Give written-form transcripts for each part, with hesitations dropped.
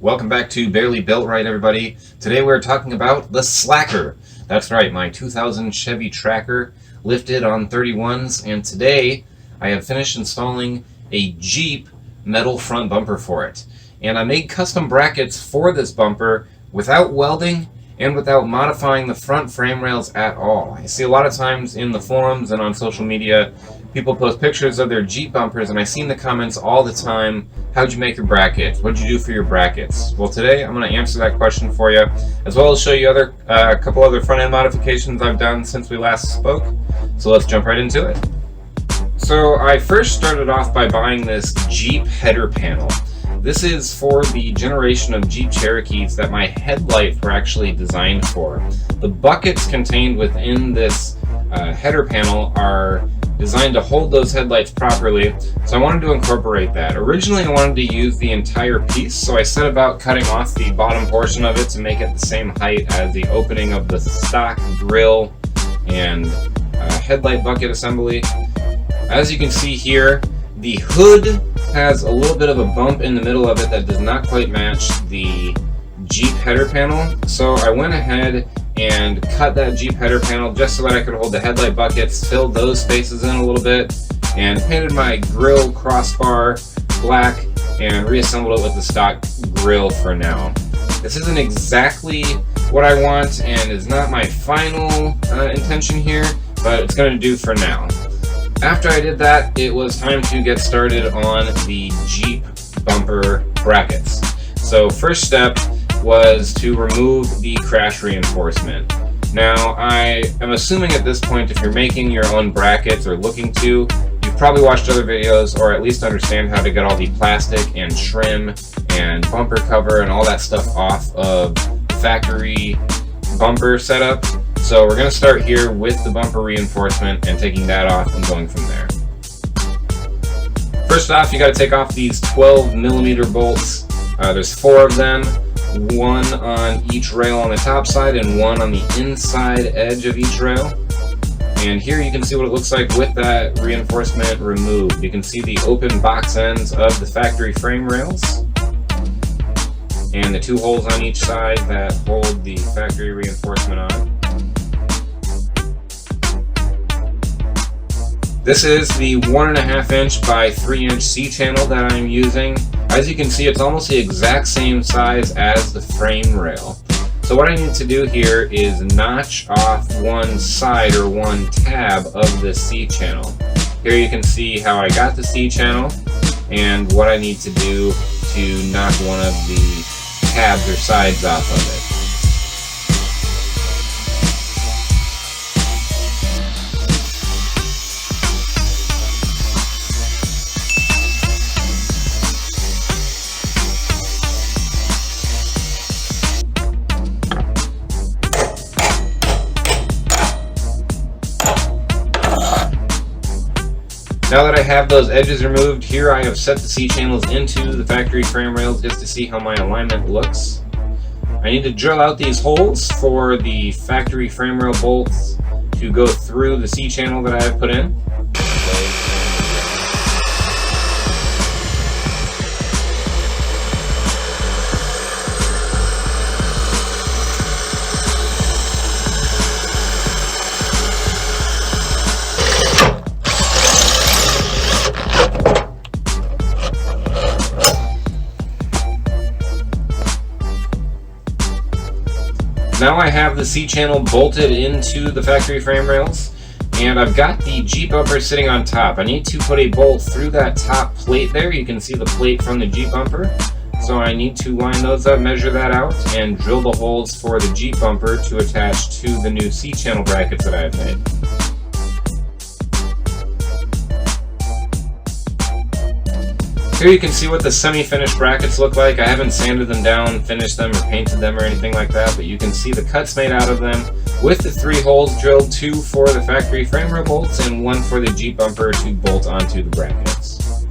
Welcome back to Barely Built Right, everybody. Today we're talking about the Slacker. That's right, my 2000 Chevy Tracker lifted on 31s, and today I have finished installing a Jeep metal front bumper for it. And I made custom brackets for this bumper without welding and without modifying the front frame rails at all. I see a lot of times in the forums and on social media, people post pictures of their Jeep bumpers, and I see in the comments all the time, how'd you make your brackets? What'd you do for your brackets? Well, today I'm going to answer that question for you, as well as show you a couple other front end modifications I've done since we last spoke. So let's jump right into it. So I first started off by buying this Jeep header panel. This is for the generation of Jeep Cherokees that my headlights were actually designed for. The buckets contained within this header panel are designed to hold those headlights properly, so I wanted to incorporate that. Originally I wanted to use the entire piece, so I set about cutting off the bottom portion of it to make it the same height as the opening of the stock grille and headlight bucket assembly. As you can see here, the hood has a little bit of a bump in the middle of it that does not quite match the Jeep header panel, so I went ahead and cut that Jeep header panel just so that I could hold the headlight buckets, filled those spaces in a little bit, and painted my grille crossbar black and reassembled it with the stock grille for now. This isn't exactly what I want and is not my final intention here, but it's going to do for now. After I did that, it was time to get started on the Jeep bumper brackets. So first step was to remove the crash reinforcement. Now, I am assuming at this point, if you're making your own brackets or looking to, you've probably watched other videos or at least understand how to get all the plastic and trim and bumper cover and all that stuff off of the factory bumper setup. So we're going to start here with the bumper reinforcement and taking that off and going from there. First off, you got to take off these 12mm bolts. There's 4 of them, one on each rail on the top side and one on the inside edge of each rail. And here you can see what it looks like with that reinforcement removed. You can see the open box ends of the factory frame rails and the 2 holes on each side that hold the factory reinforcement on. This is the 1.5 inch by 3 inch C-channel that I'm using. As you can see, it's almost the exact same size as the frame rail. So what I need to do here is notch off one side or one tab of the C-channel. Here you can see how I got the C-channel and what I need to do to knock one of the tabs or sides off of it. Now that I have those edges removed, here I have set the C-channels into the factory frame rails just to see how my alignment looks. I need to drill out these holes for the factory frame rail bolts to go through the C-channel that I have put in. Now I have the C-channel bolted into the factory frame rails, and I've got the Jeep bumper sitting on top. I need to put a bolt through that top plate there. You can see the plate from the Jeep bumper. So I need to line those up, measure that out, and drill the holes for the Jeep bumper to attach to the new C-channel brackets that I have made. Here you can see what the semi-finished brackets look like. I haven't sanded them down, finished them, or painted them or anything like that, but you can see the cuts made out of them with the 3 holes drilled, 2 for the factory frame rail bolts and 1 for the Jeep bumper to bolt onto the brackets.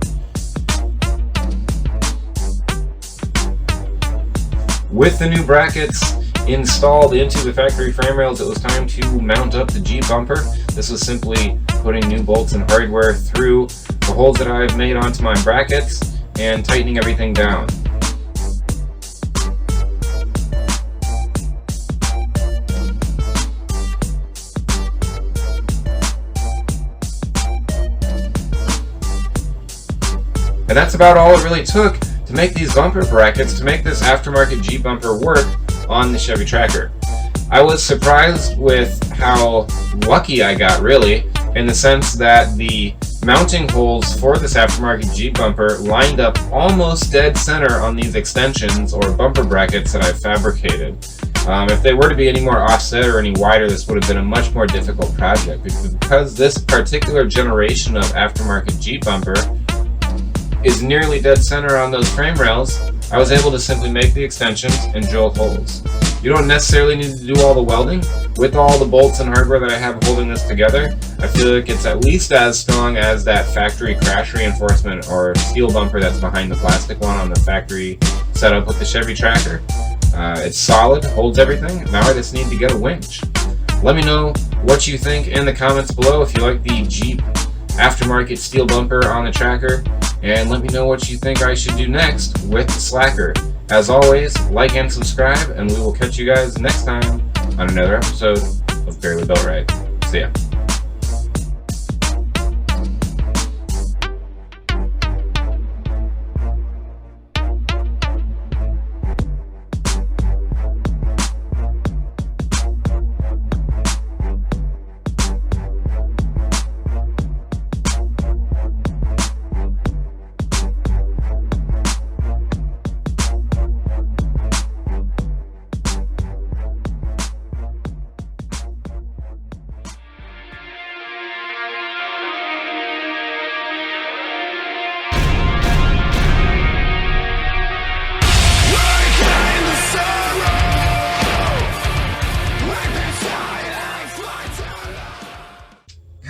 With the new brackets installed into the factory frame rails, it was time to mount up the Jeep bumper. This was simply putting new bolts and hardware through the holes that I've made onto my brackets and tightening everything down. And that's about all it really took to make these bumper brackets, to make this aftermarket Jeep bumper work on the Chevy Tracker. I was surprised with how lucky I got, really, in the sense that the mounting holes for this aftermarket Jeep bumper lined up almost dead center on these extensions or bumper brackets that I've fabricated. If they were to be any more offset or any wider, this would have been a much more difficult project, because this particular generation of aftermarket Jeep bumper is nearly dead center on those frame rails. I was able to simply make the extensions and drill holes. You don't necessarily need to do all the welding. With all the bolts and hardware that I have holding this together, I feel like it's at least as strong as that factory crash reinforcement or steel bumper that's behind the plastic one on the factory setup with the Chevy Tracker. It's solid, holds everything. Now I just need to get a winch. Let me know what you think in the comments below if you like the Jeep aftermarket steel bumper on the Tracker, and let me know what you think I should do next with the Slacker. As always, like and subscribe, and we will catch you guys next time on another episode of Barely Built Right. See ya.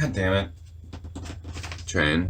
God damn it. Train.